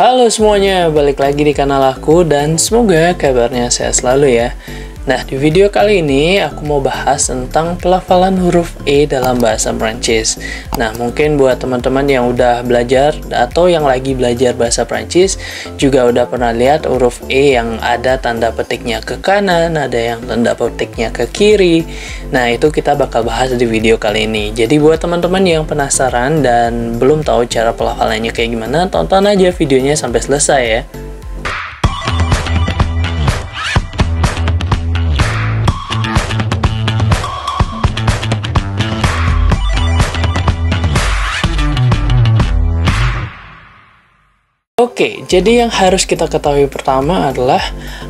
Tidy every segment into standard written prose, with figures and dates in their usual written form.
Halo semuanya, balik lagi di kanal aku dan semoga kabarnya sehat selalu ya. Nah, di video kali ini aku mau bahas tentang pelafalan huruf E dalam bahasa Prancis. Nah, mungkin buat teman-teman yang udah belajar atau yang lagi belajar bahasa Prancis juga udah pernah lihat huruf E yang ada tanda petiknya ke kanan, ada yang tanda petiknya ke kiri. Nah, itu kita bakal bahas di video kali ini. Jadi buat teman-teman yang penasaran dan belum tahu cara pelafalannya kayak gimana, tonton aja videonya sampai selesai ya. Oke, jadi yang harus kita ketahui pertama adalah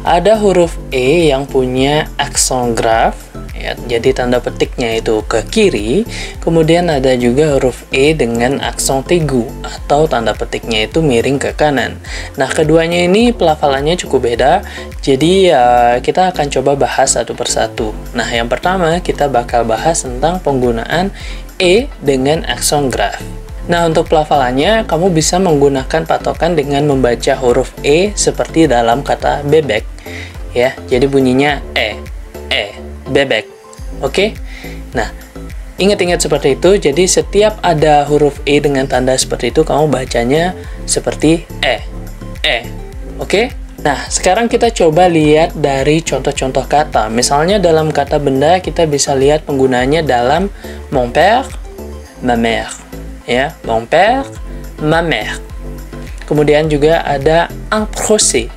ada huruf E yang punya aksen graf, ya, jadi tanda petiknya itu ke kiri. Kemudian ada juga huruf E dengan aksen tegu atau tanda petiknya itu miring ke kanan. Nah, keduanya ini pelafalannya cukup beda, jadi kita akan coba bahas satu persatu. Nah, yang pertama kita bakal bahas tentang penggunaan E dengan aksen graf. Nah, untuk pelafalannya, kamu bisa menggunakan patokan dengan membaca huruf E seperti dalam kata bebek, ya. Jadi bunyinya bebek. Oke? Nah, ingat-ingat seperti itu. Jadi setiap ada huruf E dengan tanda seperti itu, kamu bacanya seperti Oke? Nah, sekarang kita coba lihat dari contoh-contoh kata. Misalnya dalam kata benda, kita bisa lihat penggunaannya dalam mon père, ma mère. Ya, mon père, ma mère. Kemudian juga ada un procès.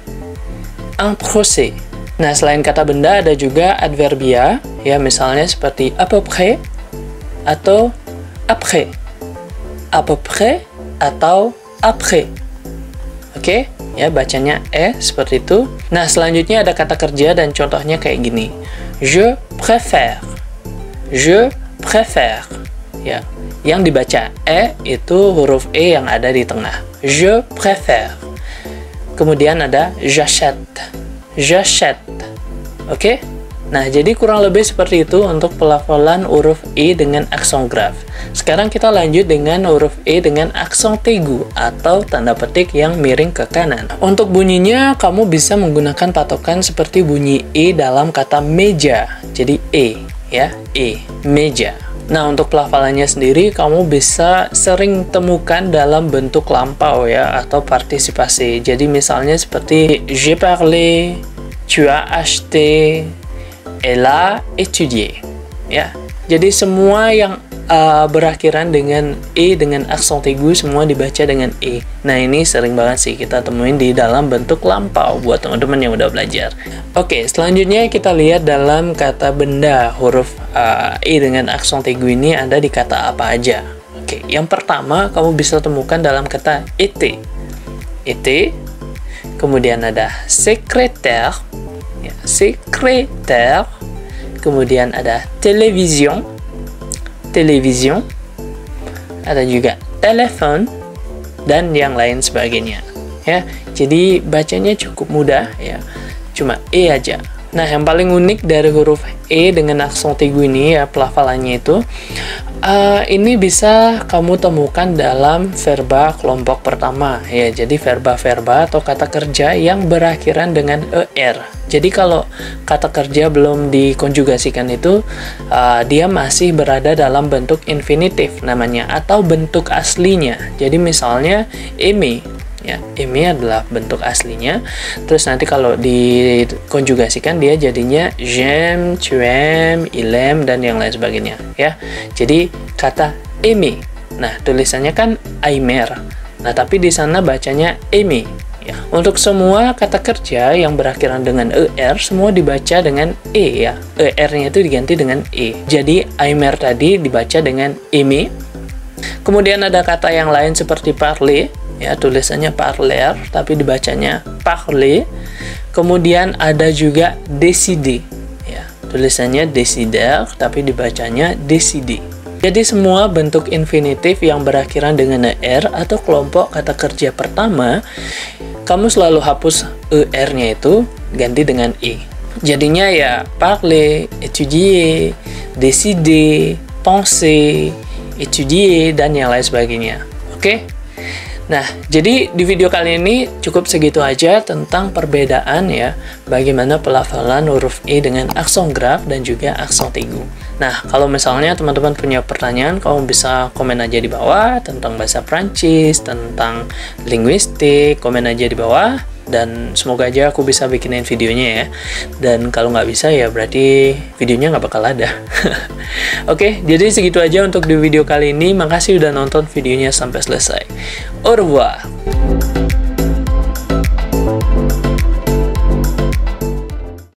Nah, selain kata benda ada juga adverbia, ya, misalnya seperti à peu près atau après. À peu près atau après. Oke, ya, bacanya seperti itu. Nah, selanjutnya ada kata kerja dan contohnya kayak gini. Je préfère. Ya. Yang dibaca itu huruf E yang ada di tengah. Je préfère. Kemudian ada j'achète. Oke? Nah, jadi kurang lebih seperti itu untuk pelafalan huruf E dengan aksen graf. Sekarang kita lanjut dengan huruf E dengan aksen tegu atau tanda petik yang miring ke kanan. Untuk bunyinya, kamu bisa menggunakan patokan seperti bunyi E dalam kata meja. Jadi meja. Nah, untuk pelafalannya sendiri, kamu bisa sering temukan dalam bentuk lampau ya, atau partisipasi. Jadi misalnya seperti j'ai parlé, tu as acheté, elle a étudié. Ya, jadi semua yang berakhiran dengan E dengan aksen tegu semua dibaca dengan E. Nah, ini sering banget sih kita temuin di dalam bentuk lampau buat teman-teman yang udah belajar. Oke, selanjutnya kita lihat dalam kata benda huruf E dengan aksen tegu ini ada di kata apa aja. Oke, yang pertama kamu bisa temukan dalam kata été. Kemudian ada secrétaire, ya, secrétaire. Kemudian ada télévision. Ada juga telepon dan yang lain sebagainya, ya. Jadi bacanya cukup mudah ya, cuma E aja. Nah, yang paling unik dari huruf E dengan aksen tegu ini ya, pelafalannya itu ini bisa kamu temukan dalam verba kelompok pertama ya. Jadi verba-verba atau kata kerja yang berakhiran dengan er. Jadi kalau kata kerja belum dikonjugasikan itu dia masih berada dalam bentuk infinitif namanya atau bentuk aslinya. Jadi misalnya aimer, ya, aimer adalah bentuk aslinya. Terus nanti kalau dikonjugasikan dia jadinya j'aime, tu aimes, il aime dan yang lain sebagainya ya. Jadi kata aimer. Nah, tulisannya kan aimer. Nah, tapi di sana bacanya aimer. Ya, untuk semua kata kerja yang berakhiran dengan er semua dibaca dengan e ya. Er-nya itu diganti dengan e. Jadi aimer tadi dibaca dengan aimer. Kemudian ada kata yang lain seperti parler, ya, tulisannya parler tapi dibacanya parler. Kemudian ada juga décider, ya, tulisannya décider tapi dibacanya décider. Jadi semua bentuk infinitif yang berakhiran dengan er atau kelompok kata kerja pertama, kamu selalu hapus er-nya itu ganti dengan e. Jadinya ya parler, étudier, décider, penser, étudier dan yang lain sebagainya. Oke? Nah, jadi di video kali ini cukup segitu aja tentang perbedaan ya, bagaimana pelafalan huruf E dengan aksen graf dan juga aksen aigu. Nah, kalau misalnya teman-teman punya pertanyaan, kamu bisa komen aja di bawah tentang bahasa Prancis, tentang linguistik, komen aja di bawah. Dan semoga aja aku bisa bikinin videonya ya. Dan kalau nggak bisa ya berarti videonya nggak bakal ada. Oke, jadi segitu aja untuk di video kali ini. Makasih udah nonton videonya sampai selesai. Au revoir.